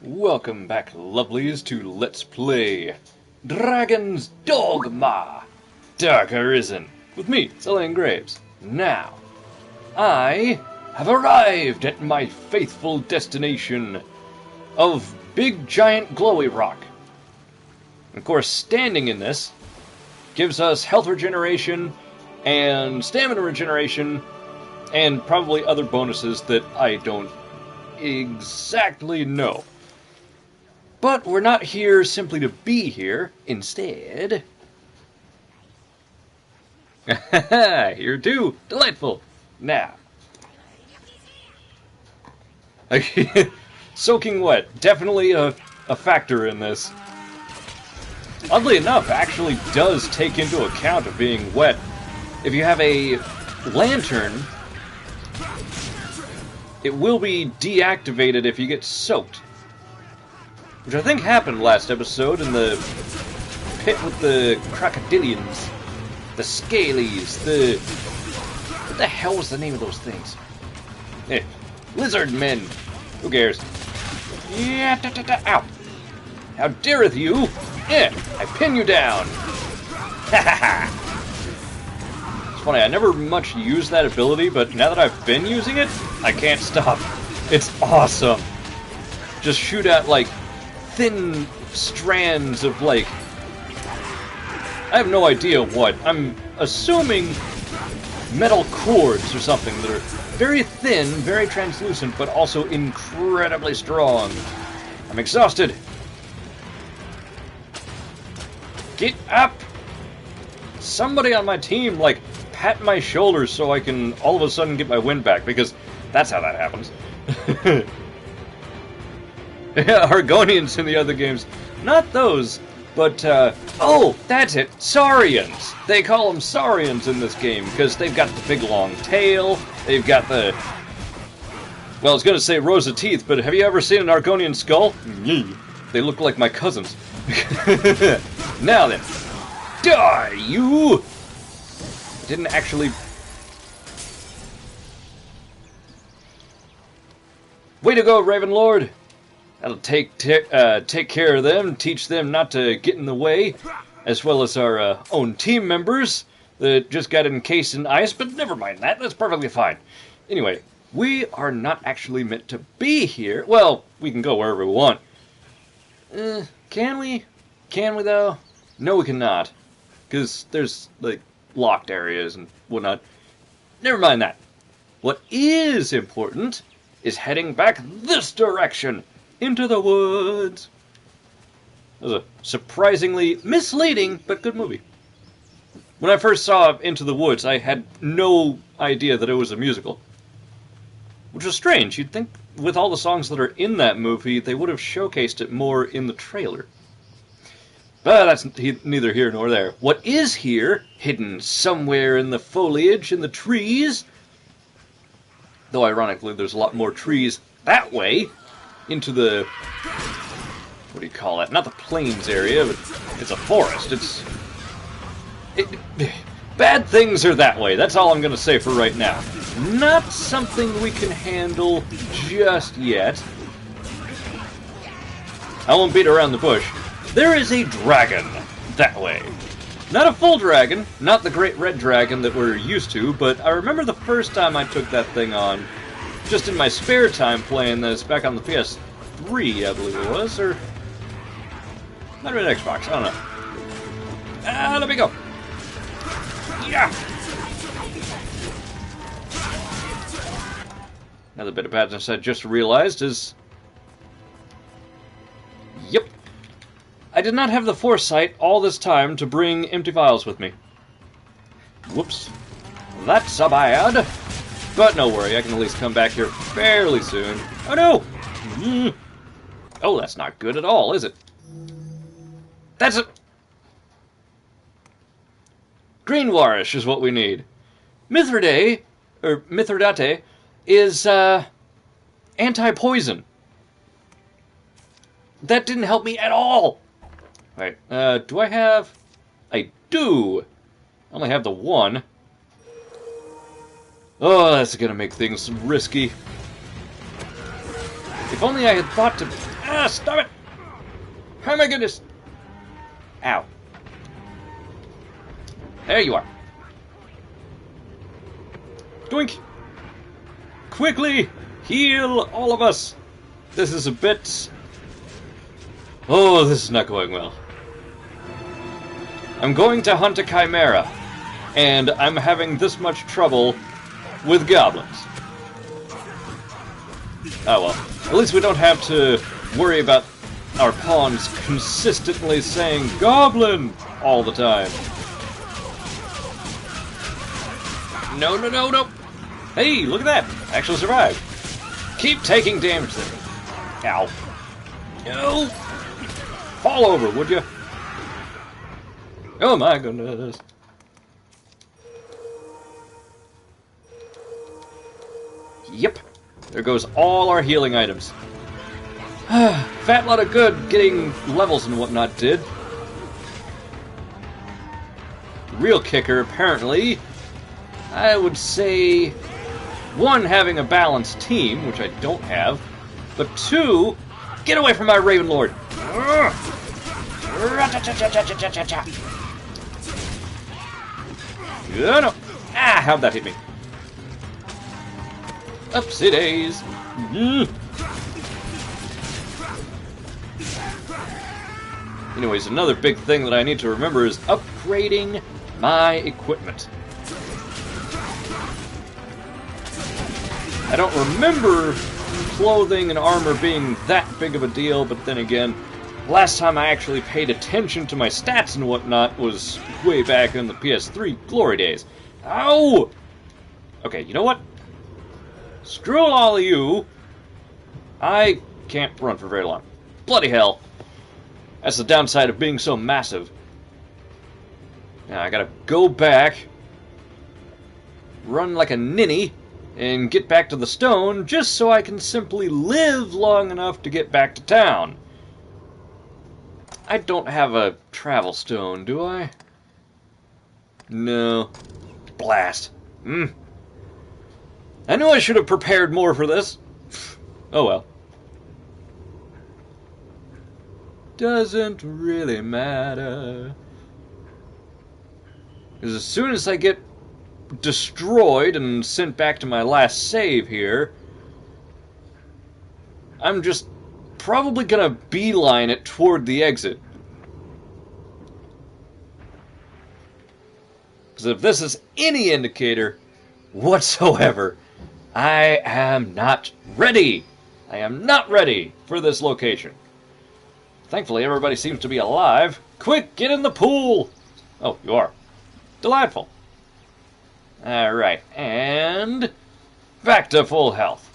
Welcome back, lovelies, to Let's Play Dragon's Dogma Dark Arisen with me, XelionGraves. Now, I have arrived at my faithful destination of Big Giant Glowy Rock. Of course, standing in this gives us health regeneration and stamina regeneration and probably other bonuses that I don't exactly know. But we're not here simply to be here. Instead... here too! Delightful! Now. Soaking wet. Definitely a factor in this. Oddly enough, actually does take into account of being wet. If you have a lantern, it will be deactivated if you get soaked. Which I think happened last episode in the pit with the crocodilians, the scalies, the... What the hell was the name of those things? Lizard men. Who cares? Yeah, ow. How dareth you? I pin you down. Ha ha ha. It's funny, I never much used that ability, but now that I've been using it, I can't stop. It's awesome. Just shoot out, like, thin strands of, like... I have no idea what. I'm assuming metal cords or something that are very thin, very translucent, but also incredibly strong. I'm exhausted. Get up! Somebody on my team, like, pat my shoulders so I can all of a sudden get my wind back, because that's how that happens. Yeah, Argonians in the other games. Not those, but, oh, that's it, Saurians! They call them Saurians in this game, because they've got the big long tail, they've got the... Well, I was gonna say rows of teeth, but have you ever seen an Argonian skull? They look like my cousins. Now then, die, you! I didn't actually... Way to go, Ravenlord! That'll take care of them, teach them not to get in the way, as well as our own team members that just got encased in ice, but never mind that, that's perfectly fine. Anyway, we are not actually meant to be here. Well, we can go wherever we want. Can we? Can we, though? No, we cannot. Because there's, like, locked areas and whatnot. Never mind that. What is important is heading back this direction. Into the woods. It was a surprisingly misleading, but good movie. When I first saw Into the Woods, I had no idea that it was a musical. Which was strange. You'd think with all the songs that are in that movie, they would have showcased it more in the trailer. But that's neither here nor there. What is here, hidden somewhere in the foliage, in the trees, though ironically there's a lot more trees that way, into the, what do you call it? Not the plains area, but it's a forest. Bad things are that way. That's all I'm going to say for right now. Not something we can handle just yet. I won't beat around the bush. There is a dragon that way. Not a full dragon, not the great red dragon that we're used to, but I remember the first time I took that thing on, just in my spare time playing this back on the PS3, I believe it was, or might have been Xbox, I don't know. Let me go. Yeah. Another bit of badness I just realized is... Yep. I did not have the foresight all this time to bring empty vials with me. Whoops. That's a bad. But no worry, I can at least come back here fairly soon. Oh no! Oh, that's not good at all, is it? That's it! Green Warish is what we need. Mithridate, or Mithridate, is, anti-poison. That didn't help me at all! Right, do I have... I do! I only have the one. Oh, that's gonna make things risky. If only I had thought to... Ah, stop it! Oh my goodness! Ow. There you are. Doink! Quickly! Heal all of us! This is a bit... Oh, this is not going well. I'm going to hunt a chimera, and I'm having this much trouble with goblins. Oh well. At least we don't have to worry about our pawns consistently saying "Goblin" all the time. No, no, no, no! Hey, look at that! I actually survived. Keep taking damage there. Ow. No! Fall over, would you? Oh my goodness. Yep. There goes all our healing items. Fat lot of good getting levels and whatnot did. Real kicker, apparently, I would say, one, having a balanced team, which I don't have, but two, get away from my Raven Lord. Oh, no. Ah, how'd that hit me? Upsy days. Anyways, another big thing that I need to remember is upgrading my equipment. I don't remember clothing and armor being that big of a deal, but then again, last time I actually paid attention to my stats and whatnot was way back in the PS3 glory days. Ow! Okay, you know what? Screw all of you. I can't run for very long. Bloody hell. That's the downside of being so massive. Now I gotta go back, run like a ninny, and get back to the stone just so I can simply live long enough to get back to town. I don't have a travel stone, do I? No. Blast. I knew I should have prepared more for this. Oh well. Doesn't really matter. Because as soon as I get destroyed and sent back to my last save here, I'm just probably gonna beeline it toward the exit. Because if this is any indicator whatsoever, I am not ready. I am not ready for this location. Thankfully, everybody seems to be alive. Quick, get in the pool! Oh, you are. Delightful. Alright, and back to full health.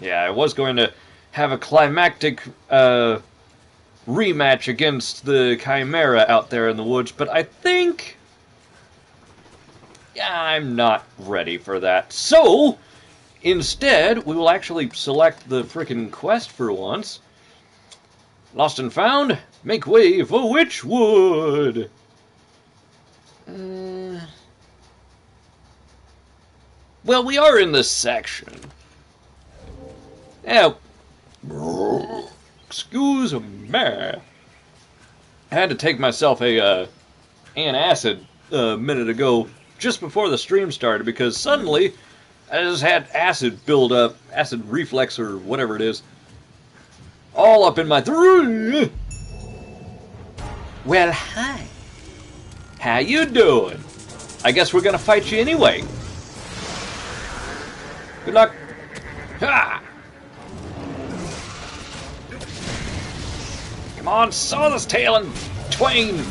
Yeah, I was going to have a climactic rematch against the Chimera out there in the woods, but I think... yeah, I'm not ready for that. So, instead, we will actually select the frickin' quest for once. Lost and found, make way for Witchwood! Well, we are in this section. Yeah. Excuse me. I had to take myself a antacid a minute ago, just before the stream started, because suddenly I just had acid build up, acid reflex or whatever it is, all up in my throat. Well, hi. How you doing? I guess we're gonna fight you anyway. Good luck. Ha! Come on, saw this tail in twain.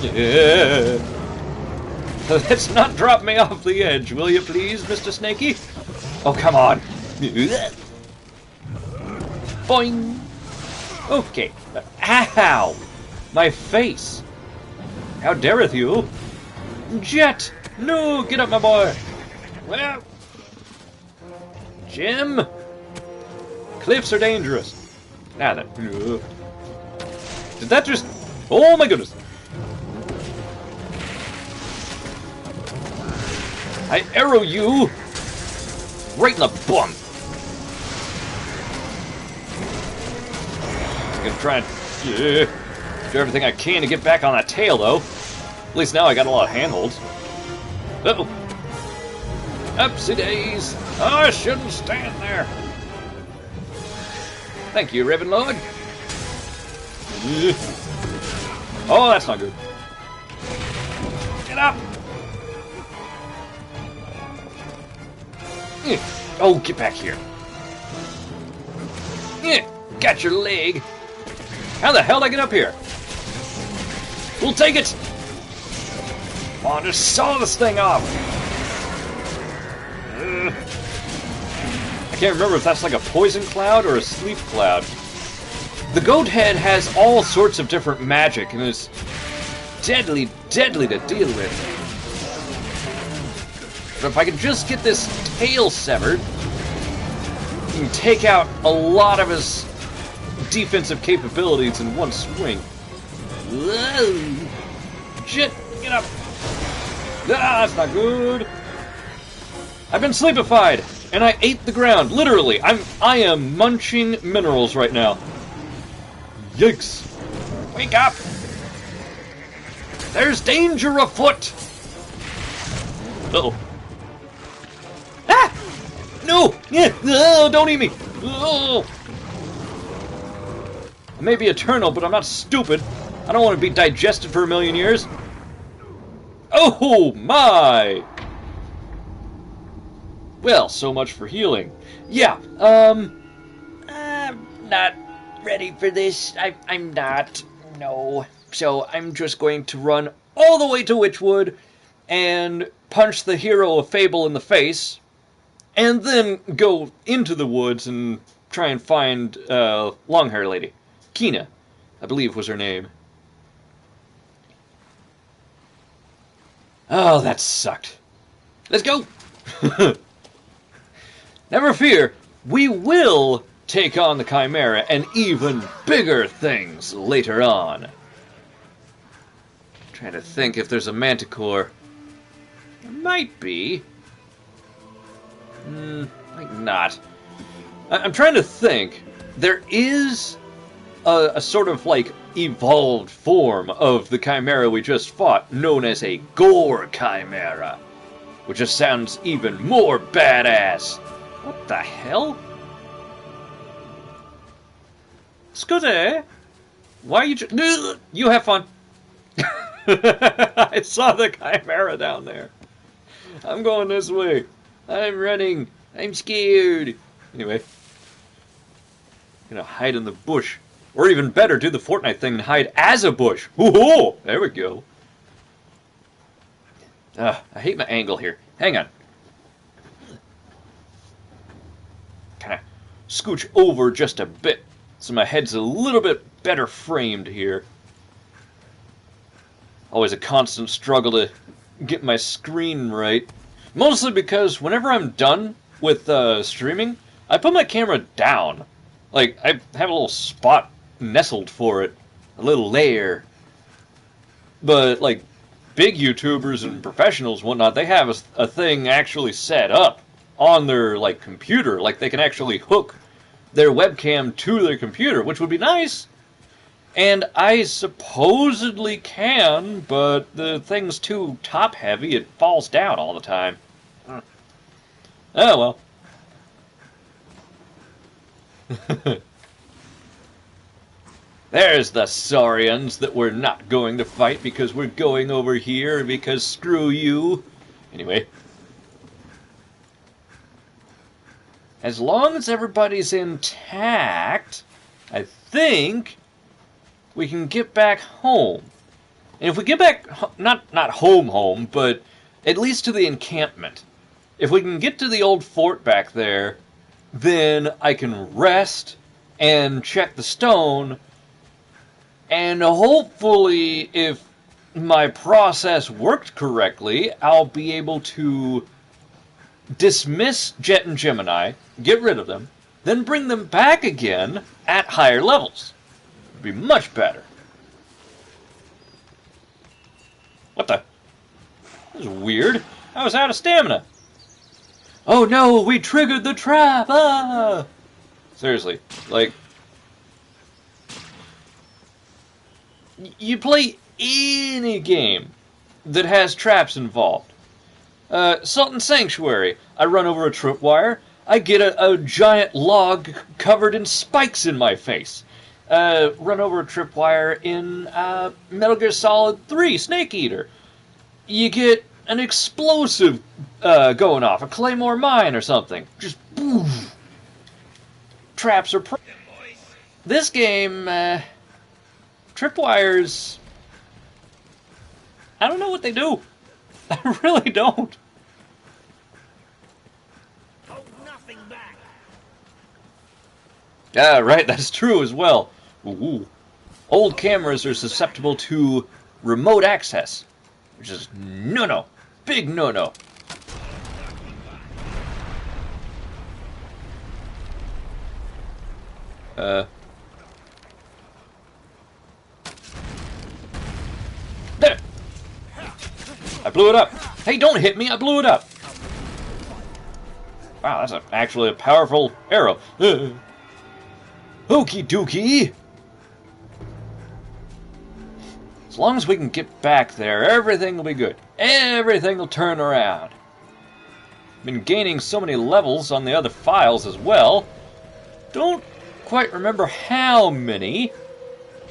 Yeah. Let's not drop me off the edge, will you please, Mr. Snakey? Oh, come on. Boing. Okay. Ow! My face. How dareth you? Jet! No, get up, my boy. Well, Jim. Cliffs are dangerous. Now then. Did that just... oh my goodness. I arrow you right in the bum. I'm gonna try and do everything I can to get back on that tail, though. At least now I got a lot of handholds. Uh-oh. Upsy days. Oh, I shouldn't stand there. Thank you, Raven Lord. Oh, that's not good. Get up. Oh, get back here. Got your leg. How the hell did I get up here? We'll take it. Come on, just saw this thing off. I can't remember if that's like a poison cloud or a sleep cloud. The goat head has all sorts of different magic and is deadly, deadly to deal with. But if I can just get this tail severed, you can take out a lot of his defensive capabilities in one swing. Whoa! Shit! Get up! Ah, that's not good. I've been sleepified, and I ate the ground. Literally, I am munching minerals right now. Yikes! Wake up! There's danger afoot. Uh-oh. Ah! No! Yeah! Oh, don't eat me! Oh! I may be eternal, but I'm not stupid. I don't want to be digested for a million years. Oh my! Well, so much for healing. Yeah, I'm not ready for this. I'm not. No. So I'm just going to run all the way to Witchwood and punch the hero of Fable in the face, and then go into the woods and try and find long-hair lady. Kina, I believe was her name. Oh, that sucked. Let's go! Never fear, we will take on the Chimera and even bigger things later on. Trying to think if there's a Manticore. There might be. Might not. I'm trying to think. There is a sort of like evolved form of the Chimera we just fought, known as a Gore Chimera, which just sounds even more badass. What the hell? Scooter, why are you? You have fun. I saw the Chimera down there. I'm going this way. I'm running. I'm scared. Anyway, I'm gonna hide in the bush. Or even better, do the Fortnite thing and hide as a bush. Ooh, there we go. I hate my angle here. Hang on. Kind of scooch over just a bit so my head's a little bit better framed here. Always a constant struggle to get my screen right. Mostly because whenever I'm done with streaming, I put my camera down. Like, I have a little spot nestled for it, a little layer. But like big YouTubers and professionals and whatnot, they have a thing actually set up on their like computer, like they can actually hook their webcam to their computer, which would be nice. And I supposedly can, but the thing's too top heavy, it falls down all the time. Oh well. There's the Saurians that we're not going to fight because we're going over here because screw you. Anyway. As long as everybody's intact, I think we can get back home. And if we get back, not home, but at least to the encampment. If we can get to the old fort back there, then I can rest and check the stone. And hopefully, if my process worked correctly, I'll be able to dismiss Jet and Gemini, get rid of them, then bring them back again at higher levels. It'd be much better. What the? This is weird. I was out of stamina. Oh no, we triggered the trap! Ah! Seriously, like... You play any game that has traps involved. Sultan Sanctuary, I run over a tripwire, I get a giant log covered in spikes in my face. Run over a tripwire in Metal Gear Solid 3, Snake Eater. You get an explosive going off, a Claymore mine or something. Just boom. Traps are... This game, tripwires... I don't know what they do. I really don't. Hold nothing back. Yeah, right, that's true as well. Ooh. Old cameras are susceptible to remote access, which is no-no. Big no-no. There! I blew it up. Hey, don't hit me, I blew it up. Wow, that's actually a powerful arrow. Okie dokie. As long as we can get back there, everything will be good. Everything will turn around. Been gaining so many levels on the other files as well. Don't quite remember how many,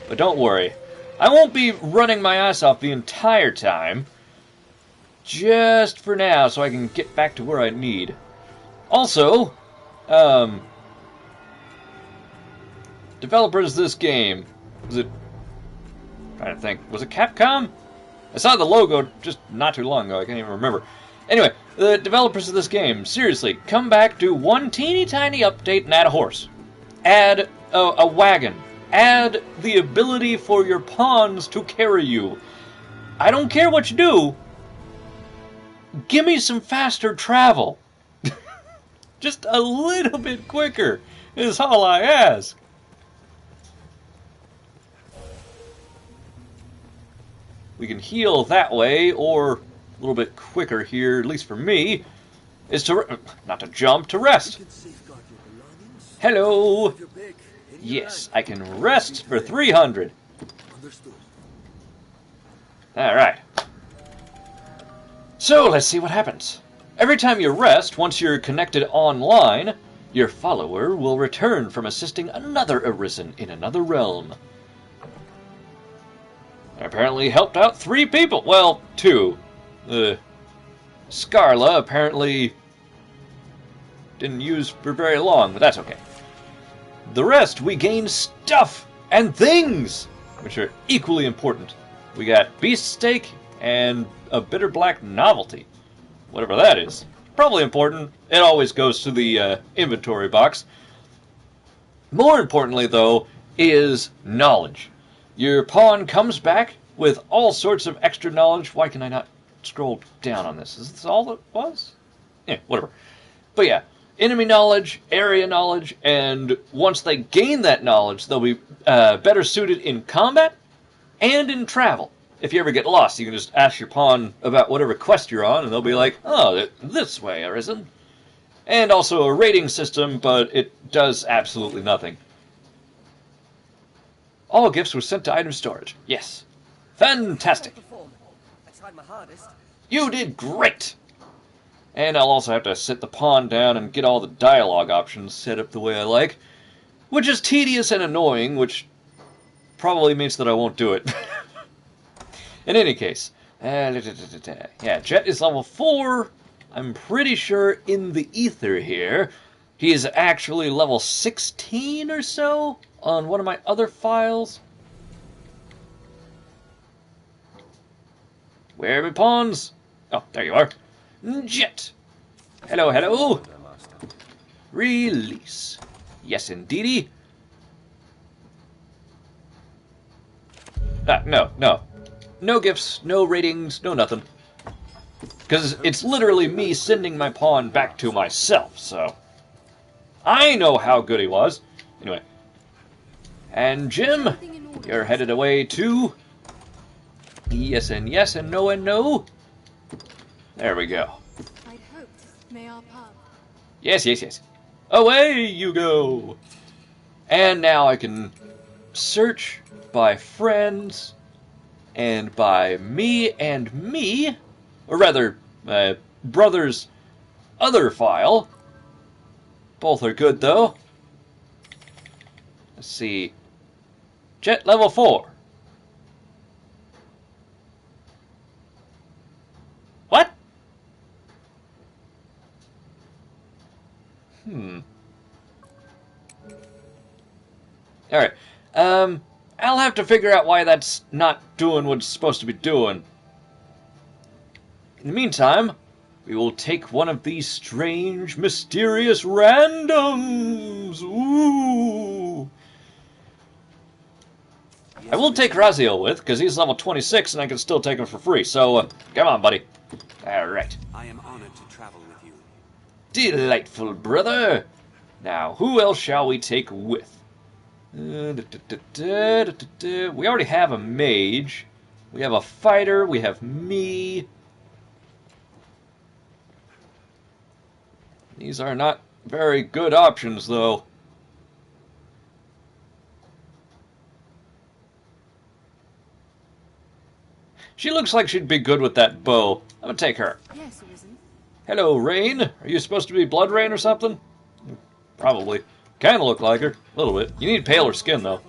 but don't worry. I won't be running my ass off the entire time. Just for now, so I can get back to where I need. Also, developers of this game, was it, I'm trying to think, was it Capcom? I saw the logo just not too long ago, I can't even remember. Anyway, the developers of this game, seriously, come back, do one teeny tiny update and add a horse. Add a wagon. Add the ability for your pawns to carry you. I don't care what you do. Give me some faster travel. Just a little bit quicker is all I ask. We can heal that way, or a little bit quicker here, at least for me, is to, not to jump, to rest. Hello. Yes, I can rest for 300. Alright. So, let's see what happens. Every time you rest, once you're connected online, your follower will return from assisting another Arisen in another realm. I apparently helped out 3 people. Well, 2. Scarla apparently didn't use for very long, but that's okay. The rest, we gain stuff and things, which are equally important. We got beast steak and a bitter black novelty. Whatever that is. Probably important. It always goes to the inventory box. More importantly, though, is knowledge. Your pawn comes back with all sorts of extra knowledge. Why can I not scroll down on this? Is this all it was? Yeah, whatever. But yeah, enemy knowledge, area knowledge, and once they gain that knowledge, they'll be better suited in combat and in travel. If you ever get lost, you can just ask your pawn about whatever quest you're on, and they'll be like, oh, this way, Arisen. And also a rating system, but it does absolutely nothing. All gifts were sent to item storage. Yes. Fantastic. I tried my hardest. You did great. And I'll also have to sit the pawn down and get all the dialogue options set up the way I like, which is tedious and annoying, which probably means that I won't do it. In any case, yeah, Jet is level 4. I'm pretty sure in the ether here. He is actually level 16 or so on one of my other files. Where are my pawns? Oh, there you are. Jet. Hello, hello. Release. Yes, indeedy. No. No gifts, no ratings, no nothing. Because it's literally me sending my pawn back to myself, so... I know how good he was. Anyway. And Jim, you're headed away to... Yes and yes and no and no. There we go. I'd hoped. May our pub. Yes, yes, yes. Away you go! And now I can search by friends and by me and me, or rather, my brother's other file. Both are good though. Let's see. Jet level 4. What? Alright. I'll have to figure out why that's not doing what it's supposed to be doing. In the meantime, we will take one of these strange, mysterious randoms. Ooh. I will take Raziel with, because he's level 26 and I can still take him for free. So, come on, buddy. Alright. I am honored to travel with you. Delightful, brother. Now, who else shall we take with? We already have a mage. We have a fighter. We have me. These are not very good options, though. She looks like she'd be good with that bow. I'm gonna take her. Yes, Arisen. Hello, Rain. Are you supposed to be Blood Rain or something? Probably. Kind of look like her. A little bit. You need paler skin, though.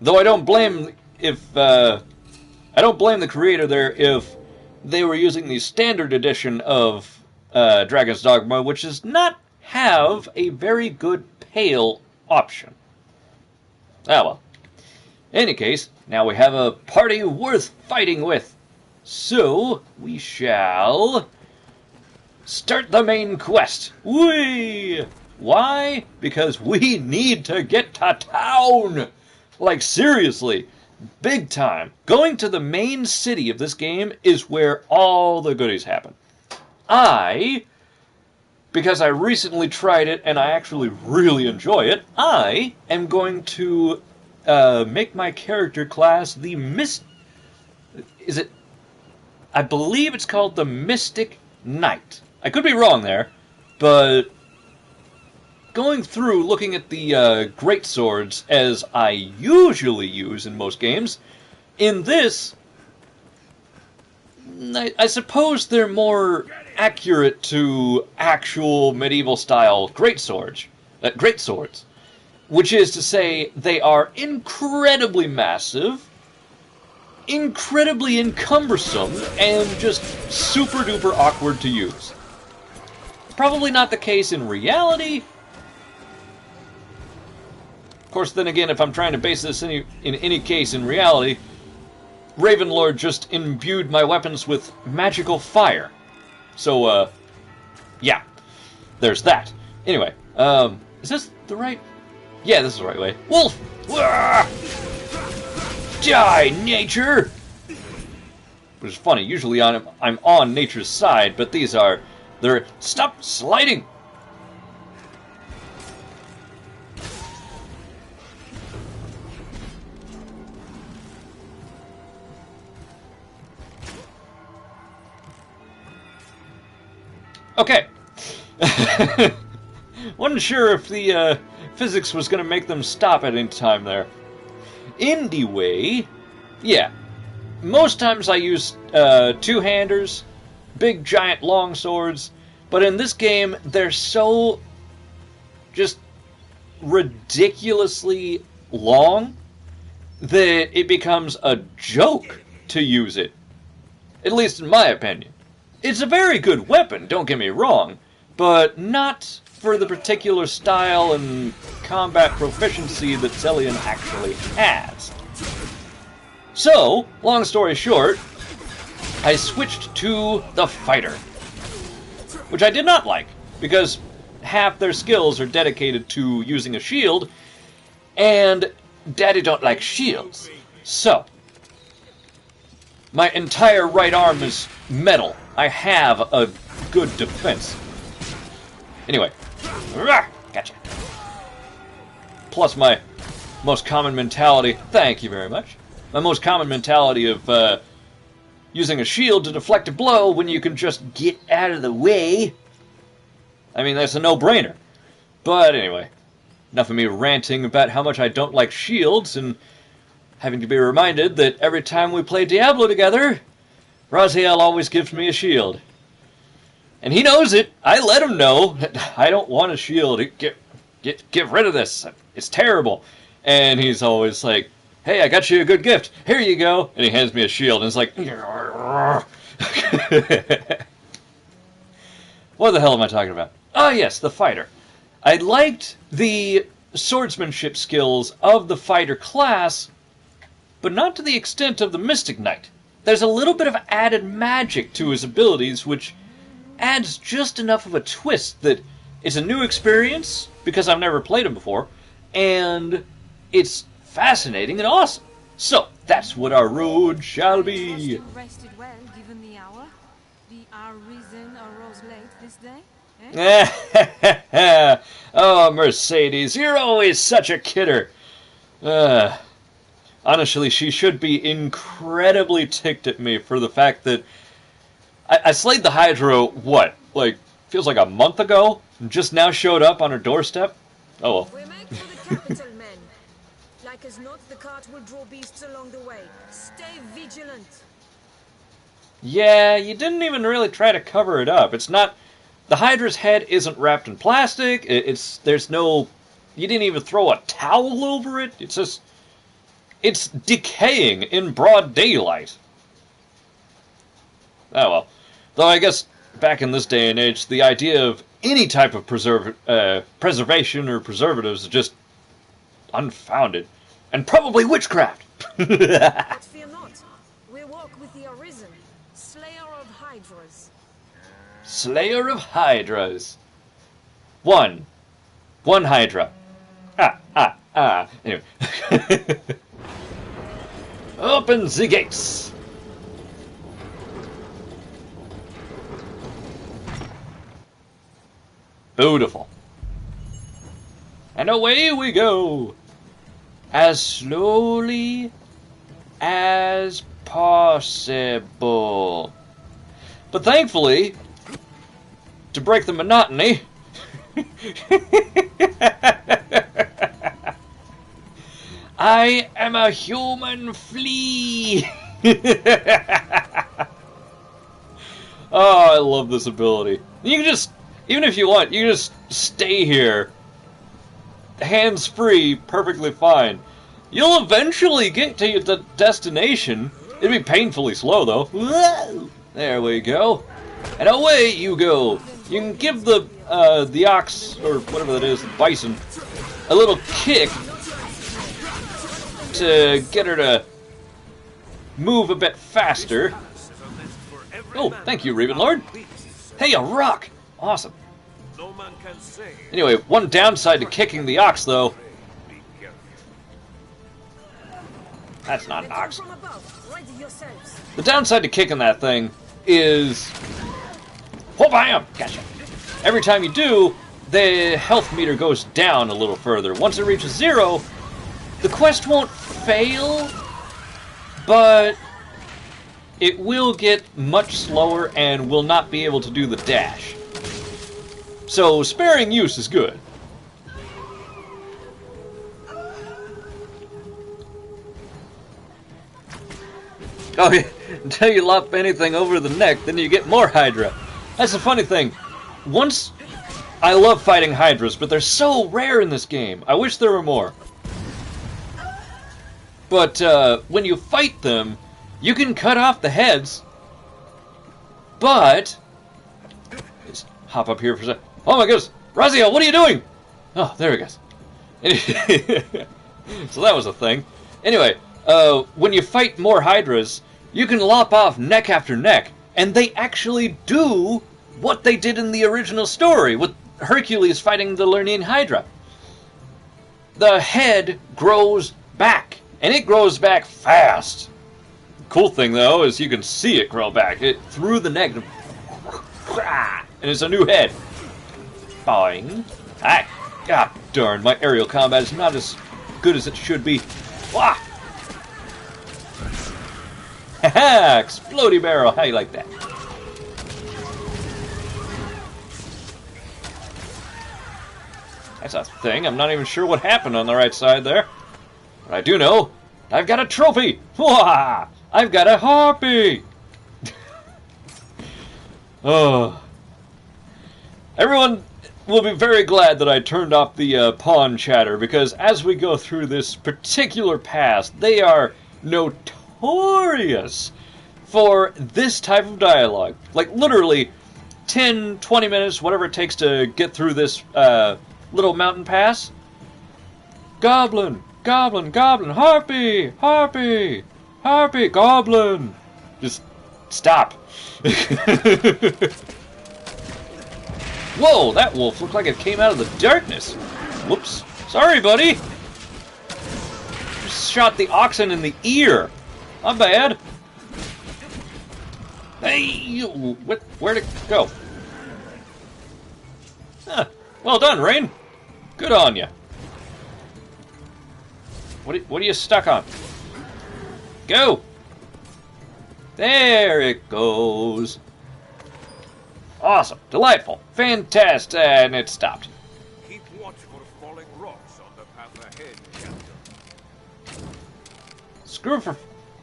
Though I don't blame I don't blame the creator there if they were using the standard edition of Dragon's Dogma, which does not have a very good pale option. Ah well. In any case, now we have a party worth fighting with. So, we shall start the main quest. Whee! Why? Because we need to get to town! Like, seriously. Big time. Going to the main city of this game is where all the goodies happen. Because I recently tried it and I actually really enjoy it, I am going to make my character class the I believe it's called the Mystic Knight. I could be wrong there, but going through looking at the great swords as I usually use in most games, in this, I suppose they're more accurate to actual medieval style great swords, which is to say they are incredibly massive, incredibly encumbersome, and just super duper awkward to use. Probably not the case in reality. Of course, then again, if I'm trying to base this in any case in reality, Ravenlord just imbued my weapons with magical fire. So, yeah. There's that. Anyway, is this the right... Yeah, this is the right way. Wolf! Wah! Die, nature! Which is funny, usually I'm on nature's side, but these are... Stop sliding! Okay. Wasn't sure if the physics was going to make them stop at any time there. Anyway, yeah. Most times I use two-handers, big, giant, long swords, but in this game, they're so just ridiculously long that it becomes a joke to use it. At least in my opinion. It's a very good weapon, don't get me wrong, but not for the particular style and combat proficiency that Xelion actually has. So, long story short, I switched to the fighter, which I did not like, because half their skills are dedicated to using a shield, and Daddy don't like shields. So, my entire right arm is metal. I have a good defense. Anyway. Gotcha. Plus my most common mentality... Thank you very much. My most common mentality of using a shield to deflect a blow when you can just get out of the way. I mean, that's a no-brainer. But anyway, enough of me ranting about how much I don't like shields and having to be reminded that every time we play Diablo together, Raziel always gives me a shield. And he knows it. I let him know that I don't want a shield. Get rid of this. It's terrible. And he's always like, hey, I got you a good gift. Here you go. And he hands me a shield. And it's like, what the hell am I talking about? Oh, yes, the fighter. I liked the swordsmanship skills of the fighter class, but not to the extent of the Mystic Knight. There's a little bit of added magic to his abilities, which adds just enough of a twist that it's a new experience, because I've never played him before, and it's fascinating and awesome. So, that's what our road shall be. You rested well, given the hour. The Arisen arose late this day, eh? Oh, Mercedes, you're always such a kidder. Honestly, she should be incredibly ticked at me for the fact that I slayed the Hydra, what, like, feels like a month ago? And just now showed up on her doorstep? Oh well. We make for the capital, men. Like as not, the cart will draw beasts along the way. Stay vigilant. Yeah, you didn't even really try to cover it up. It's not... The Hydra's head isn't wrapped in plastic. There's no... You didn't even throw a towel over it. It's just... It's decaying in broad daylight. Oh well. Though I guess back in this day and age, the idea of any type of preservation or preservatives is just unfounded. And probably witchcraft. But fear not. We walk with the Arisen, Slayer of Hydras. Slayer of Hydras. One Hydra. Anyway. Open the gates. Beautiful. And away we go. As slowly as possible. But thankfully, to break the monotony, I am a human flea. Oh, I love this ability. You can just, even if you want, you can just stay here, hands-free, perfectly fine. You'll eventually get to your destination. It'll be painfully slow, though. Whoa! There we go. And away you go. You can give the ox, or whatever that is, the bison, a little kick to get her to move a bit faster. Oh, thank you, Raven Lord. Hey, a rock! Awesome. Anyway, one downside to kicking the ox, though. That's not an ox. The downside to kicking that thing is... Oh, bam! Gotcha. Every time you do, the health meter goes down a little further. Once it reaches 0, the quest won't fail, but it will get much slower and will not be able to do the dash. So sparing use is good. Oh yeah, until you lop anything over the neck, then you get more Hydra. That's the funny thing. Once... I love fighting Hydras, but they're so rare in this game. I wish there were more. But when you fight them, you can cut off the heads. But... Let's hop up here for a second. Oh my goodness! Raziel, what are you doing? Oh, there he goes. So that was a thing. Anyway, when you fight more Hydras, you can lop off neck after neck. And they actually do what they did in the original story, with Hercules fighting the Lernian Hydra. The head grows back, and it grows back fast. The cool thing, though, is you can see it grow back. It through the neck, and it's a new head. Boing. God darn, my aerial combat is not as good as it should be. Wah! Ha! Explodey barrel. How you like that? That's a thing. I'm not even sure what happened on the right side there. But I do know I've got a trophy. Wah! I've got a harpy. Oh. Everyone will be very glad that I turned off the pawn chatter, because as we go through this particular pass, they are notorious for this type of dialogue. Like, literally 10, 20 minutes, whatever it takes to get through this little mountain pass. Goblin, goblin, goblin, harpy, harpy, harpy, goblin. Just stop. Whoa, that wolf looked like it came out of the darkness. Whoops. Sorry, buddy. Just shot the oxen in the ear. Not bad. Hey, where'd it go? Huh. Well done, Rain. Good on you. What are you stuck on? Go. There it goes. Awesome. Delightful. Fantastic. And it stopped. Keep watch for falling rocks on the path ahead, Captain.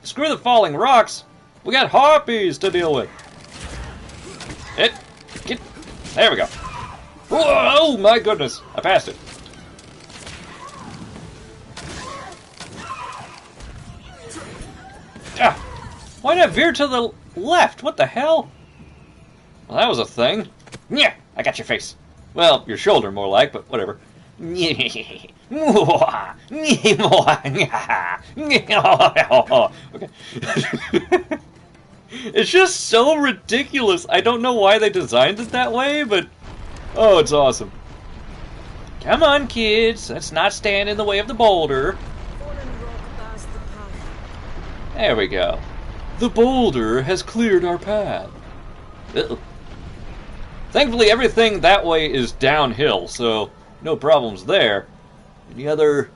Screw the falling rocks. We got harpies to deal with. There we go. Whoa, oh my goodness. I passed it. Ah, why did I veer to the left? What the hell? Well, that was a thing. Yeah, I got your face. Well, your shoulder more like, but whatever. Okay. It's just so ridiculous. I don't know why they designed it that way, but oh, it's awesome. Come on, kids. Let's not stand in the way of the boulder. There we go. The boulder has cleared our path. Uh-oh. Thankfully, everything that way is downhill, so no problems there. Any other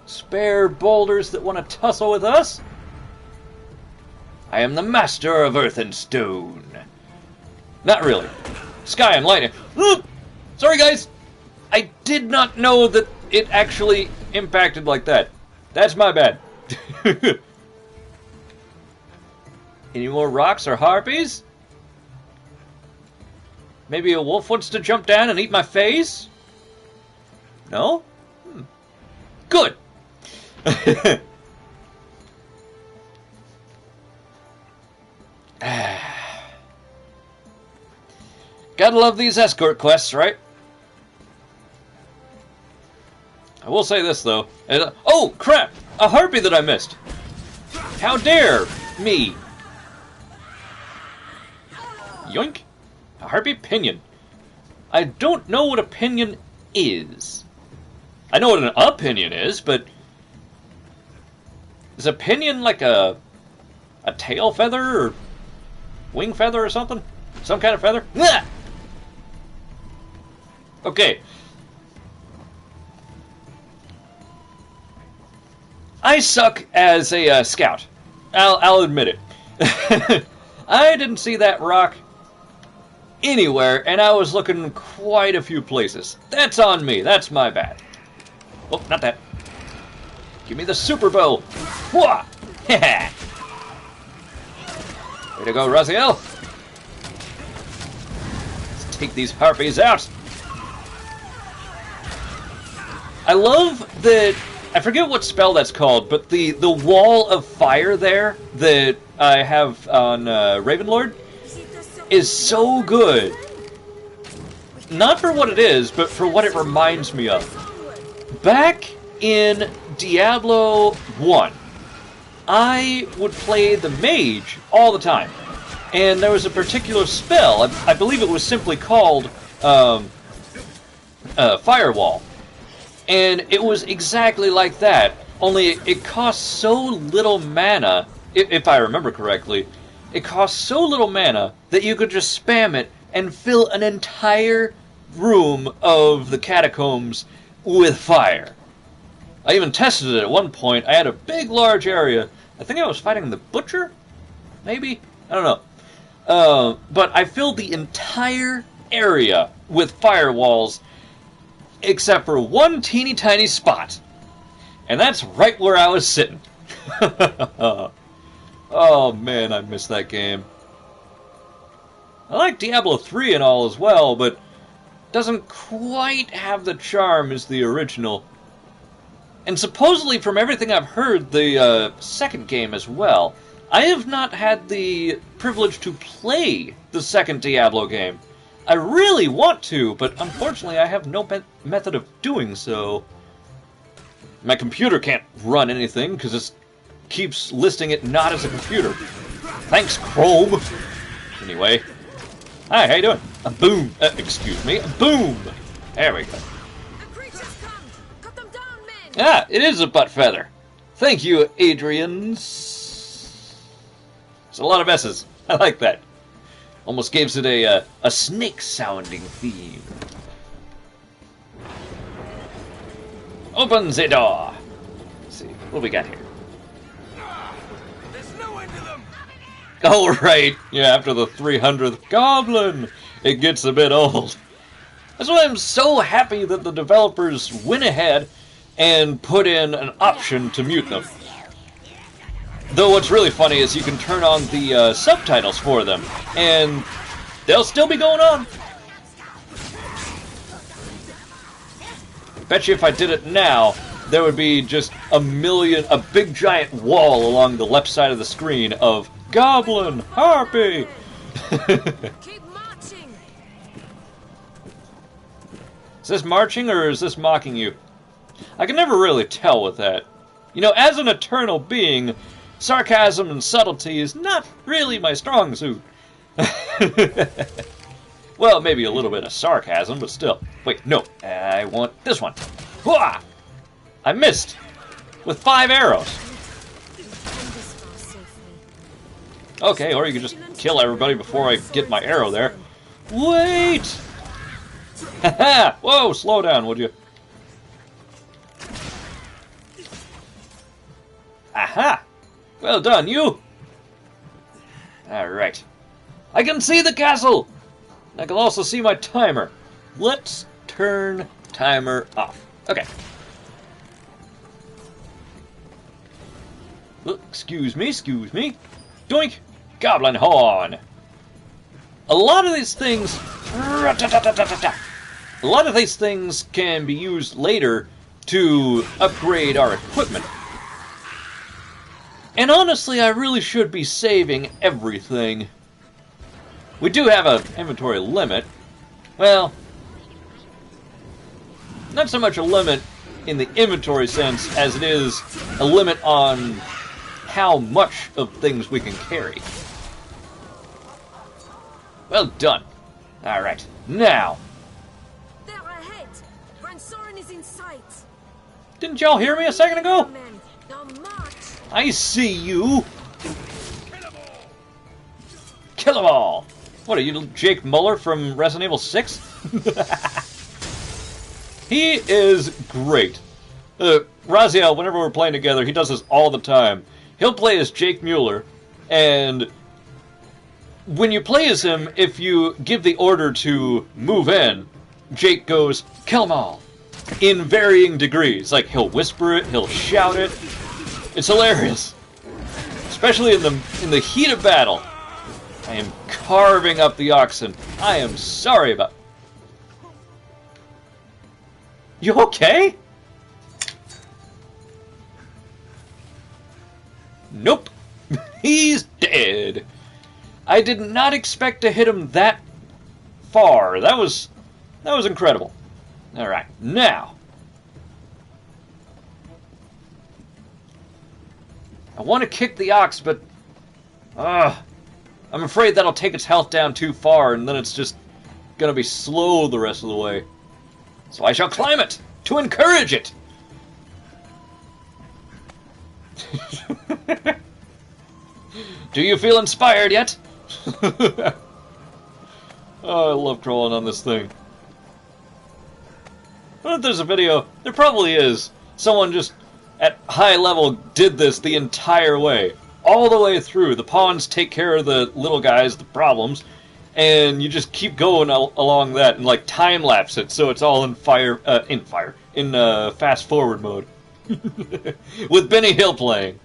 spare boulders that want to tussle with us? I am the master of earth and stone. Not really. Sky and lightning. Sorry, guys. I did not know that it actually impacted like that. That's my bad. Any more rocks or harpies? Maybe a wolf wants to jump down and eat my face? No? Good. Gotta love these escort quests, right? I will say this, though. Oh, crap! A harpy that I missed! How dare me! Yoink! A harpy pinion. I don't know what a pinion is. I know what an opinion is, but is a pinion like a tail feather or wing feather or something? Some kind of feather? Blah! Okay. I suck as a scout. I'll admit it. I didn't see that rock anywhere, and I was looking quite a few places. That's on me. That's my bad. Oh, not that. Give me the super bow. Whoa! Way to go, Raziel. Let's take these harpies out. I love that. I forget what spell that's called, but the wall of fire there that I have on Ravenlord is so good. Not for what it is, but for what it reminds me of. Back in Diablo 1, I would play the mage all the time. And there was a particular spell, I believe it was simply called Firewall. And it was exactly like that, only it cost so little mana, if I remember correctly, it cost so little mana that you could just spam it and fill an entire room of the catacombs with fire. I even tested it at one point. I had a big, large area. I think I was fighting the Butcher? maybe? I don't know. But I filled the entire area with firewalls except for one teeny tiny spot. And that's right where I was sitting. Oh man, I miss that game. I like Diablo 3 and all as well, but doesn't quite have the charm as the original. And supposedly, from everything I've heard, the second game as well. I have not had the privilege to play the second Diablo game. I really want to, but unfortunately I have no method of doing so. My computer can't run anything because it keeps listing it not as a computer. Thanks, Chrome. Anyway. Hi, how you doing? A boom. Excuse me. A boom. There we go. The creatures come! Cut them down, men! Ah, it is a butt feather. Thank you, Adrian. It's a lot of S's. I like that. Almost gives it a snake-sounding theme. Open the door. Let's see, what do we got here? There's no end to them! Oh, right. Yeah, after the 300th goblin, it gets a bit old. That's why I'm so happy that the developers went ahead and put in an option to mute them. Though what's really funny is you can turn on the subtitles for them, and they'll still be going on. Bet you if I did it now, there would be just a big giant wall along the left side of the screen of Goblin, Harpy. Keep marching! Is this marching or is this mocking you? I can never really tell with that. You know, as an eternal being, sarcasm and subtlety is not really my strong suit. Well, maybe a little bit of sarcasm, but still. Wait, no. I want this one. Hwah! I missed. With 5 arrows. Okay, or you can just kill everybody before I get my arrow there. Wait! Haha! Whoa, slow down, would you? Aha! Well done, you! Alright. I can see the castle! I can also see my timer. Let's turn timer off. Okay. Excuse me. Doink! Goblin horn! A lot of these things can be used later to upgrade our equipment. And honestly, I really should be saving everything. We do have an inventory limit. Well, not so much a limit in the inventory sense as it is a limit on how much of things we can carry. Well done. Alright, now. There ahead! Gran Soren is in sight! Didn't y'all hear me a second ago? Men, now march! I see you. Kill them all. What are you, Jake Muller from Resident Evil 6? He is great. Raziel, whenever we're playing together, he does this all the time. He'll play as Jake Mueller, and when you play as him, if you give the order to move in, Jake goes, kill them all, in varying degrees. Like, he'll whisper it, he'll shout it. It's hilarious. Especially in the heat of battle. I am carving up the oxen. I am sorry about... You okay? Nope. He's dead. I did not expect to hit him that far. That was incredible. Alright, now. I want to kick the ox, but... I'm afraid that'll take its health down too far, and then it's just gonna be slow the rest of the way. So I shall climb it, to encourage it! Do you feel inspired yet? Oh, I love crawling on this thing. I wonder if there's a video. There probably is. Someone just, at high level, did this the entire way. all the way through. The pawns take care of the little guys, the problems, and you just keep going along that and like time lapse it, so it's all in fast forward mode with Benny Hill playing.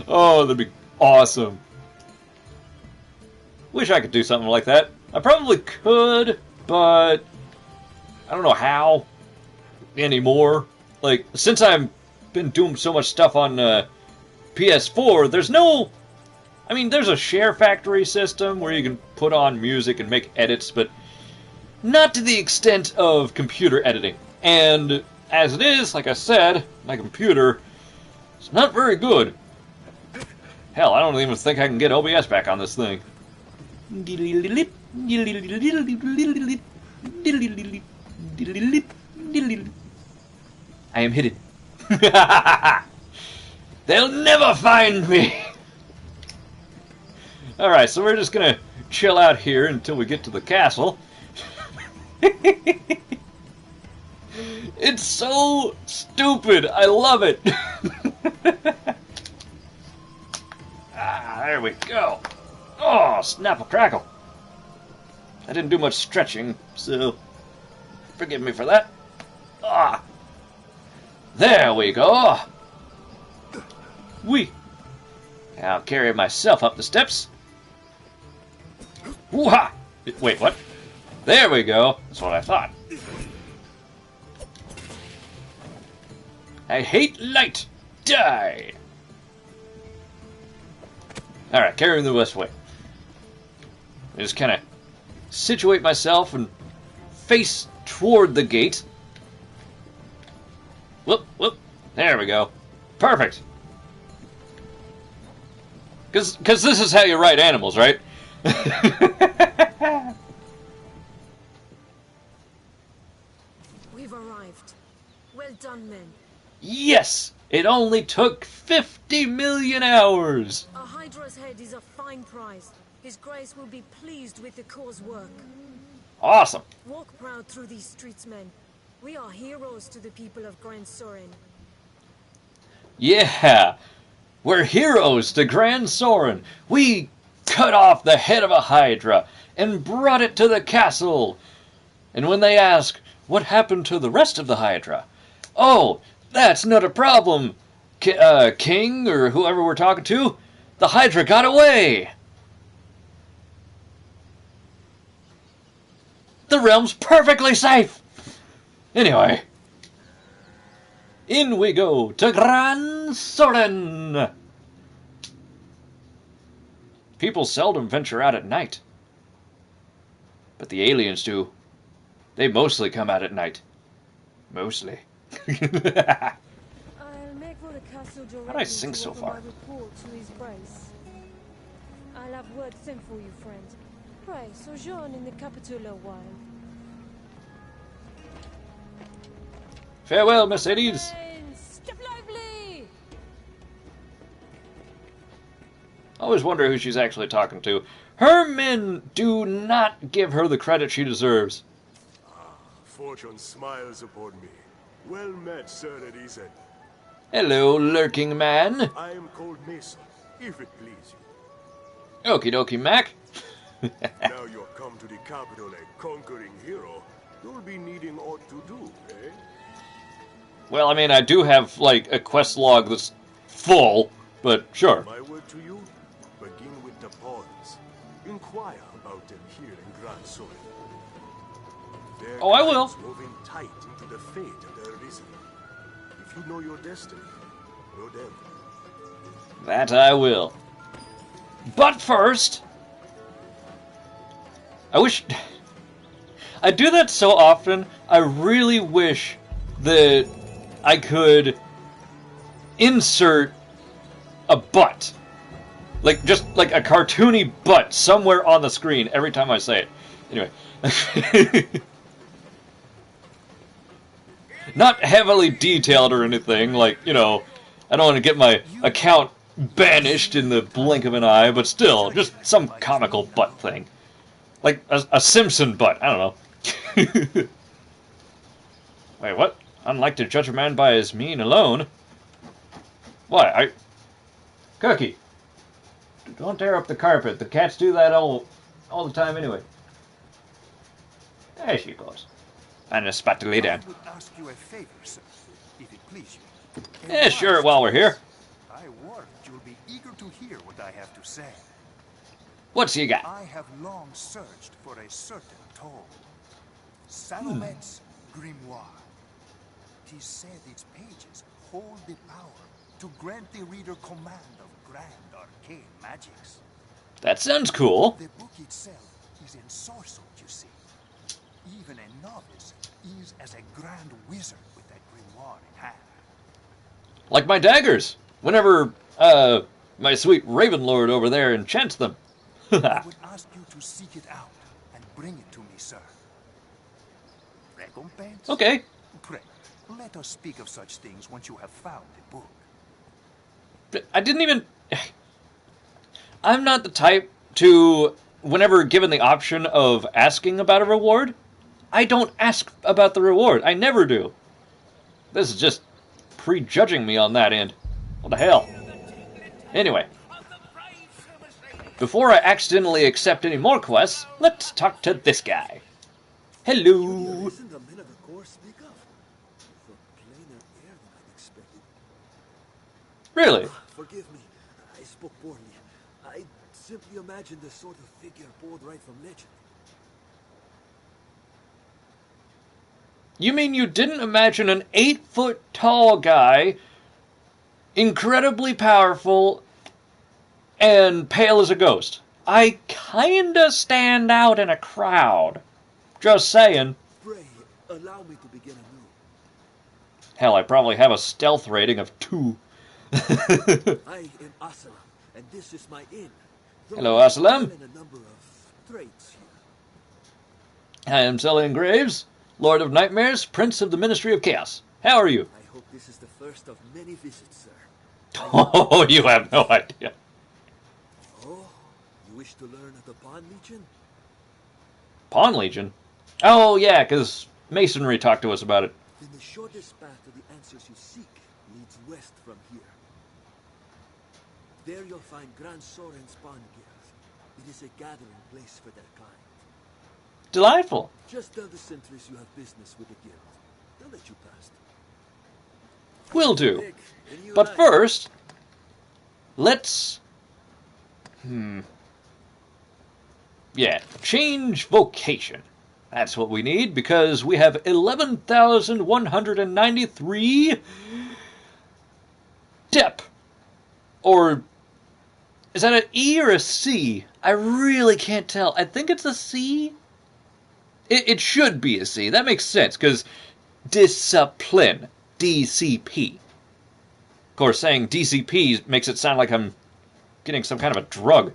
Oh, that'd be awesome. Wish I could do something like that. I probably could, but I don't know how anymore. Like, since I've been doing so much stuff on PS4, there's no... I mean, there's a share factory system where you can put on music and make edits, but not to the extent of computer editing. And as it is, like I said, my computer is not very good. Hell, I don't even think I can get OBS back on this thing. I am hidden. They'll never find me! Alright, so we're just gonna chill out here until we get to the castle. It's so stupid! I love it! There we go. Oh, snapple crackle. I didn't do much stretching, so forgive me for that. Ah, there we go. I'll carry myself up the steps. Woo-ha! Wait, what? There we go. That's what I thought. I hate light. Die. Alright, carrying the west way. I just kind of situate myself and face toward the gate. Whoop, whoop. There we go. Perfect. Because this is how you ride animals, right? We've arrived. Well done, men. Yes! It only took 50 million hours! A Hydra's head is a fine prize. His Grace will be pleased with the Corps' work. Awesome! Walk proud through these streets, men. We are heroes to the people of Gran Soren. Yeah! We're heroes to Gran Soren! We cut off the head of a Hydra and brought it to the castle! And when they ask, what happened to the rest of the Hydra? Oh, that's not a problem, King, or whoever we're talking to. The Hydra got away! The realm's perfectly safe! Anyway, in we go to Gran Soren! People seldom venture out at night. But the aliens do. They mostly come out at night. Mostly. I'll make for the castle directly. How'd I sing so to far? my report to His Grace. I'll have word sent for you, friend. Pray, sojourn in the capital a while. Farewell, Mercedes! Step lively! I always wonder who she's actually talking to. Her men do not give her the credit she deserves. Fortune smiles upon me. Well met, Sir Arisen. Hello, lurking man. I am called Mason, if it please you. Okie dokie, Mac. Now you're come to the capital a conquering hero, you'll be needing aught to do, eh? Well, I mean, I do have, like, a quest log that's full, but sure. My word to you, begin with the pawns. Inquire about them here in Gran Soren. Their Oh, I will. guides woven tight into the fate of the Arisen. If you know your destiny, know them. That I will. But first, I wish... I do that so often, I really wish that I could insert a butt. Like, just like a cartoony butt somewhere on the screen every time I say it. Anyway. Not heavily detailed or anything, like, you know, I don't want to get my account banished in the blink of an eye, but still, just some comical butt thing. Like a Simpson butt, I don't know. Wait, what? Unlike to judge a man by his mien alone. What? Cookie, don't tear up the carpet. The cats do that all the time anyway. There she goes. Find a spot to lay down. I would ask you a favor, sir, if it please you. Yeah, sure, while we're here. I warrant you'll be eager to hear what I have to say. What's you got? I have long searched for a certain tome. Salomet's Grimoire. 'Tis said its pages hold the power to grant the reader command of grand arcane magics. That sounds cool. The book itself is ensorcelled, you see. Even a novice is as a grand wizard with that grimoire in hand. Like my daggers. Whenever, my sweet Raven Lord over there enchants them. I would ask you to seek it out and bring it to me, sir. Recompense? Okay. Pray, let us speak of such things once you have found the book. I didn't even... I'm not the type to, whenever given the option of asking about a reward, I don't ask about the reward. I never do. This is just prejudging me on that end. What the hell? Anyway. Before I accidentally accept any more quests, let's talk to this guy. Hello. Isn't a man of the course speak of? With a plainer air than I'd expected. Really? Forgive me, I spoke poorly. I simply imagined the sort of figure pulled right from legend. You mean you didn't imagine an 8-foot-tall guy, incredibly powerful, and pale as a ghost? I kinda stand out in a crowd. Just saying. Pray, allow me to begin anew. Hell, I probably have a stealth rating of 2. I am Asala, and this is my inn. Hello, Assalam. And a number of traits here. I am XelionGraves, Lord of Nightmares, Prince of the Ministry of Chaos. How are you? I hope this is the first of many visits, sir. Oh, you have no idea. Oh, you wish to learn of the Pawn Legion? Pawn Legion? Oh, yeah, because Masonry talked to us about it. Then the shortest path to the answers you seek leads west from here. There you'll find Gran Soren's Pawn Guild. It is a gathering place for their kind. Delightful. Just tell the sentries you have business with the guild. They'll let you past. Will do. Nick, any you But like? first, let's... Yeah, change vocation. That's what we need, because we have 11,193 dep. Or, is that an E or a C? I really can't tell. I think it's a C. It should be a C. That makes sense, because discipline, DCP. Of course, saying DCP makes it sound like I'm getting some kind of a drug.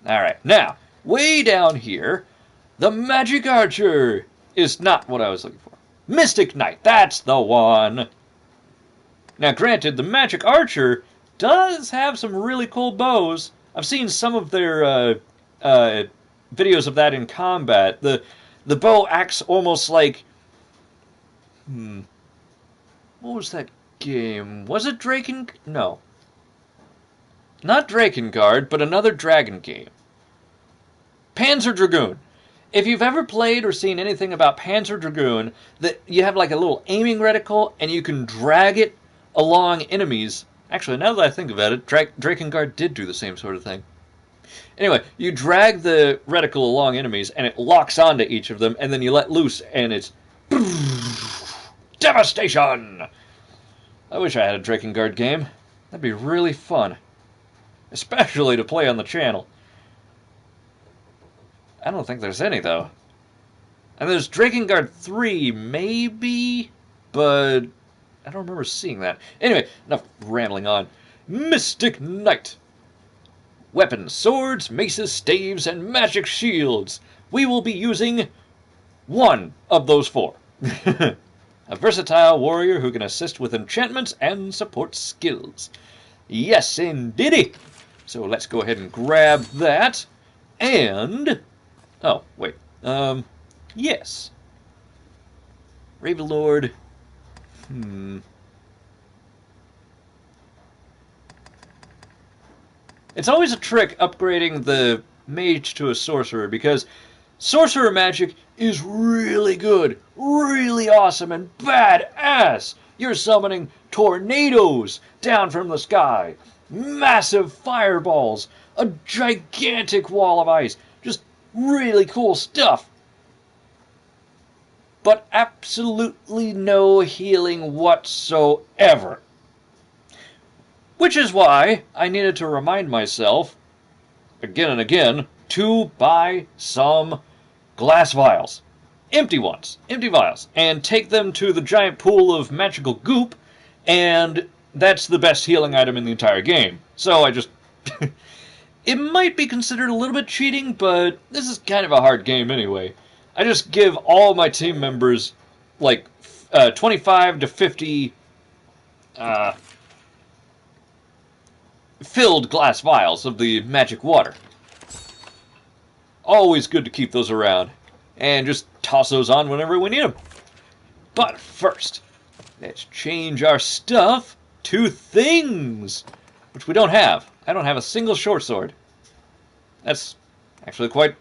Alright, now, way down here, the Magic Archer is not what I was looking for. Mystic Knight, that's the one. Now, granted, the Magic Archer does have some really cool bows. I've seen some of their videos of that in combat. The bow acts almost like... What was that game? Was it Draken... No. Not Drakengard, but another dragon game. Panzer Dragoon. If you've ever played or seen anything about Panzer Dragoon, you have like a little aiming reticle, and you can drag it along enemies. Actually, now that I think about it, Drakengard did do the same sort of thing. Anyway, you drag the reticle along enemies, and it locks onto each of them, and then you let loose, and it's... Devastation! I wish I had a Drakengard game. That'd be really fun. Especially to play on the channel. I don't think there's any, though. And there's Drakengard 3, maybe? But I don't remember seeing that. Anyway, enough rambling on. Mystic Knight. Weapons, swords, maces, staves, and magic shields. We will be using one of those 4. A versatile warrior who can assist with enchantments and support skills. Yes, indeedy. So let's go ahead and grab that. And... Oh, wait. Yes. Ravenlord. It's always a trick upgrading the mage to a sorcerer, because sorcerer magic is really good, really awesome, and badass. You're summoning tornadoes down from the sky, massive fireballs, a gigantic wall of ice, just really cool stuff. But absolutely no healing whatsoever. Which is why I needed to remind myself, again and again, to buy some glass vials. Empty ones. Empty vials. And take them to the giant pool of magical goop, and that's the best healing item in the entire game. So I just... It might be considered a little bit cheating, but this is kind of a hard game anyway. I just give all my team members, like, 25 to 50... filled glass vials of the magic water. Always good to keep those around. And just toss those on whenever we need them. But first, let's change our stuff to things, which we don't have. I don't have a single short sword. That's actually quite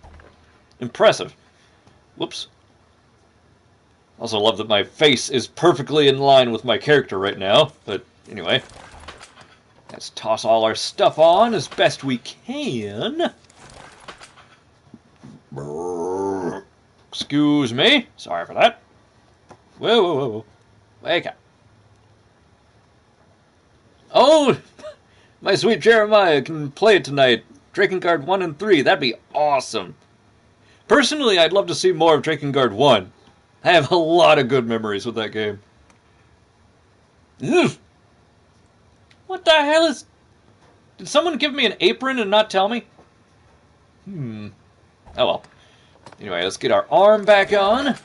impressive. Whoops. Also love that my face is perfectly in line with my character right now. But anyway, let's toss all our stuff on as best we can. Excuse me. Sorry for that. Whoa, whoa, whoa, whoa. Wake up. Oh, my sweet Jeremiah can play it tonight. Drakengard 1 and 3. That'd be awesome. Personally, I'd love to see more of Drakengard 1. I have a lot of good memories with that game. Ugh. What the hell is... Did someone give me an apron and not tell me? Oh well. Anyway, let's get our arm back on.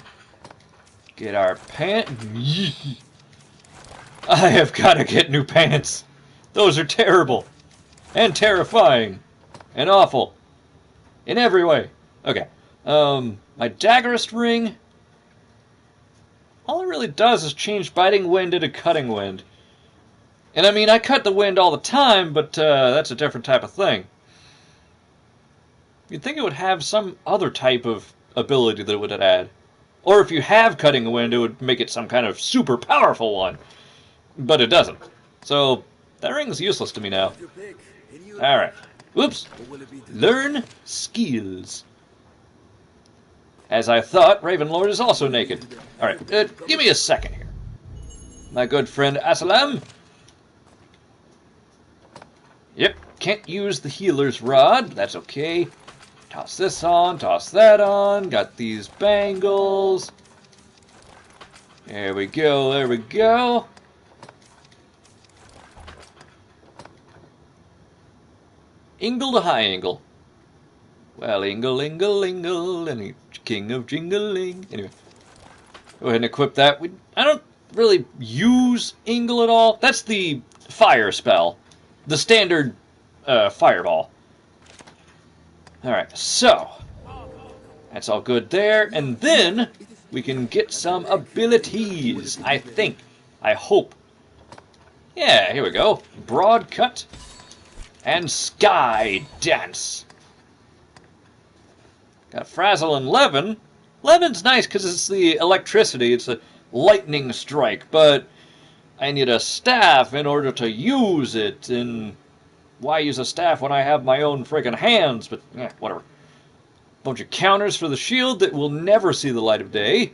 Get our pants. I have got to get new pants. Those are terrible. And terrifying. And awful. In every way. Okay. My Daggerist ring. All it really does is change biting wind into cutting wind. And I mean, I cut the wind all the time, but that's a different type of thing. You'd think it would have some other type of ability that it would add. Or if you have cutting a wind, it would make it some kind of super powerful one. But it doesn't. So, that ring's useless to me now. Alright. Whoops. Learn skills. As I thought, Ravenlord is also naked. Alright, give me a second here. My good friend Asalam. Yep, can't use the healer's rod. That's okay. Toss this on, toss that on. Got these bangles. There we go, there we go. Ingle to high angle. Well, ingle, ingle, ingle, and king of jingling. Anyway, go ahead and equip that. I don't really use ingle at all. That's the fire spell. The standard fireball. Alright, so that's all good there. And then we can get some abilities, I think. I hope. Yeah, here we go. Broad cut and sky dance. Got Frazzle and Levin. Levin's nice because it's the electricity. It's a lightning strike, but I need a staff in order to use it. And why use a staff when I have my own friggin' hands? But, whatever. Bunch of counters for the shield that will never see the light of day.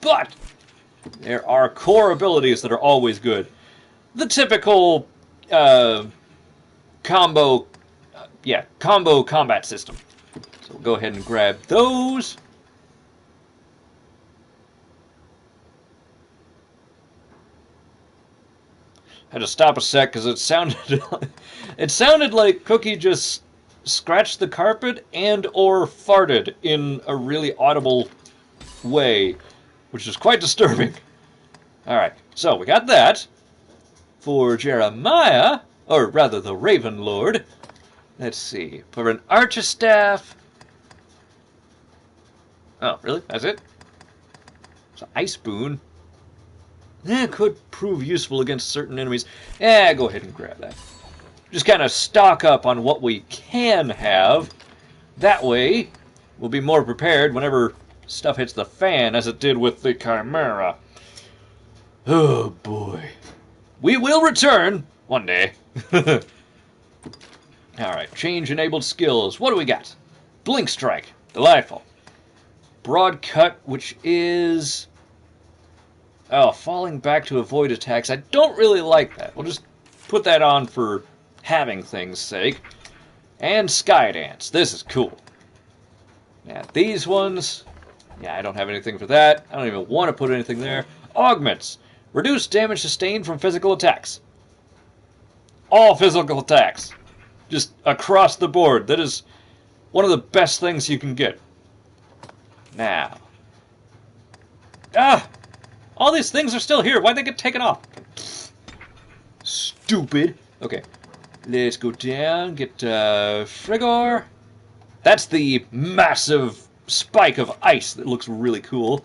But there are core abilities that are always good. The typical combo combat system. So we'll go ahead and grab those. Had to stop a sec because it sounded like Cookie just scratched the carpet and or farted in a really audible way, which is quite disturbing. Alright, so we got that for Jeremiah, or rather the Ravenlord. Let's see, for an Archistaff. Oh, really? That's it? It's an Ice Boon. That could prove useful against certain enemies. Yeah, go ahead and grab that. just kind of stock up on what we can have. That way, we'll be more prepared whenever stuff hits the fan, as it did with the Chimera. Oh boy. We will return one day. Alright, change enabled skills. What do we got? Blink Strike. Delightful. Broad Cut, which is... oh, falling back to avoid attacks. I don't really like that. We'll just put that on for having things' sake. And Sky Dance. This is cool. Yeah, these ones... yeah, I don't have anything for that. I don't even want to put anything there. Augments. Reduce damage sustained from physical attacks. All physical attacks. Just across the board. That is one of the best things you can get. Now. Ah! All these things are still here. Why'd they get taken off? Stupid. Okay. Let's go down. Get Frigor. That's the massive spike of ice that looks really cool.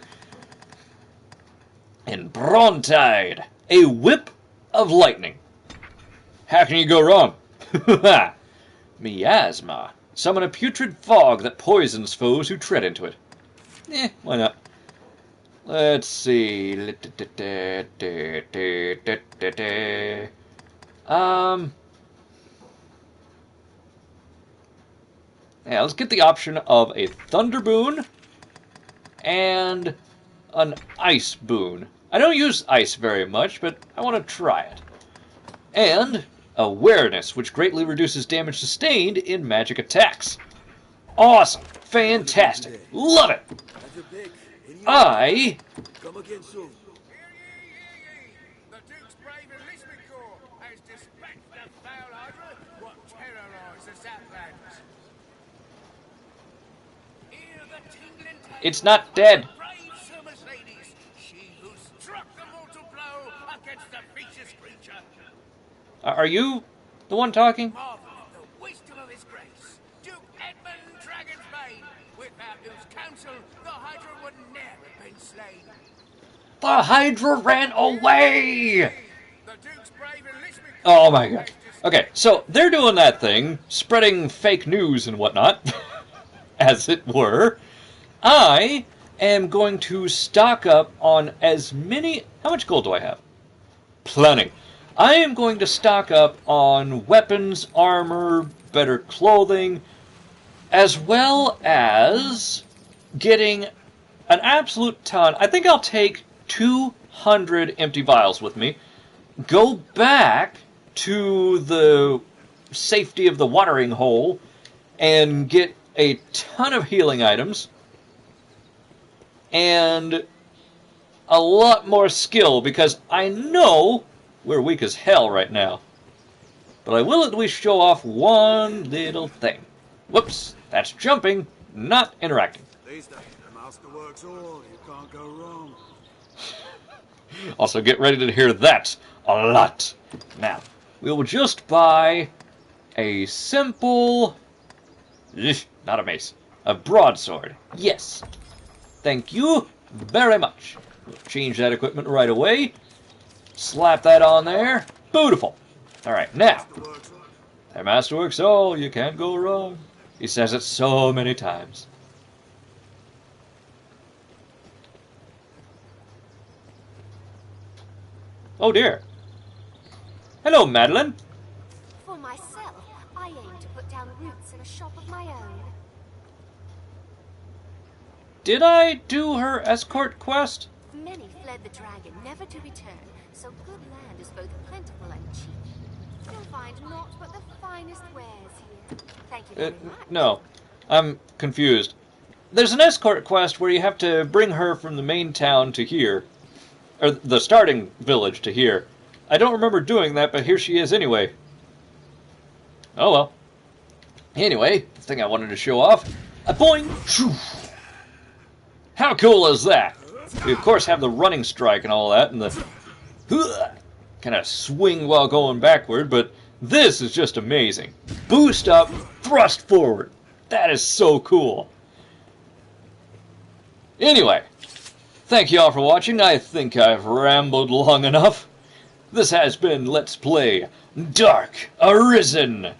And Brontide, a whip of lightning. How can you go wrong? Miasma. Summon a putrid fog that poisons foes who tread into it. Why not? Let's see. Yeah, let's get the option of a Thunder Boon and an Ice Boon. I don't use ice very much, but I want to try it. And Awareness, which greatly reduces damage sustained in magic attacks. Awesome. Fantastic. Love it. I... Come again soon. The Duke's brave enlistment corps has dispatched the foul hydra what terrorise the Southlands. Hear the tingling tale It's not dead. of brave Sir Mercedes, she who struck the mortal blow against the vicious creature. Are you the one talking? Marvel at the wisdom of his grace, Duke Edmund Dragonsbane, without whose counsel the hydra would never have been slain. The Hydra ran away! The Duke's brave enlistment Oh my god. Okay, so they're doing that thing, spreading fake news and whatnot, as it were. I am going to stock up on as many... how much gold do I have? Plenty. I am going to stock up on weapons, armor, better clothing, as well as getting an absolute ton. I think I'll take 200 empty vials with me, go back to the safety of the watering hole, and get a ton of healing items, and a lot more skill, because I know we're weak as hell right now. But I will at least show off one little thing. Whoops, that's jumping, not interacting. These days, the master works all. You can't go wrong. Also, get ready to hear that a lot. Now, we will just buy a simple... not a mace. A broadsword. Yes. Thank you very much. We'll change that equipment right away. Slap that on there. Beautiful. Alright, now. That masterworks all. You can't go wrong. He says it so many times. Oh dear. Hello, Madeline. For myself, I aim to put down roots in a shop of my own. Did I do her escort quest? Many fled the dragon, never to return, so good land is both plentiful and cheap. You'll find naught but the finest wares here. Thank you very much. No. I'm confused. There's an escort quest where you have to bring her from the main town to here. Or the starting village to here. I don't remember doing that, but here she is anyway. Oh well. Anyway, the thing I wanted to show off. A boing! How cool is that? We of course have the running strike and all that, and the kind of swing while going backward, but this is just amazing. Boost up, thrust forward. That is so cool. Anyway, thank you all for watching. I think I've rambled long enough. This has been Let's Play Dark Arisen.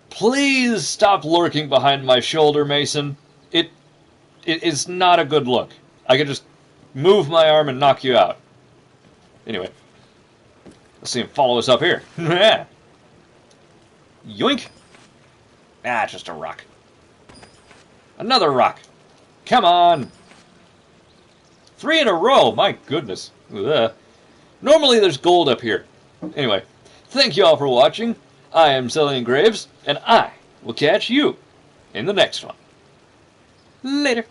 Please stop lurking behind my shoulder, Mason. It is not a good look. I could just move my arm and knock you out. Anyway, let's see him follow us up here. Yoink! Ah, just a rock. Another rock. Come on! 3 in a row, my goodness. Ugh. Normally there's gold up here. Anyway, thank you all for watching. I am XelionGraves, and I will catch you in the next one. Later.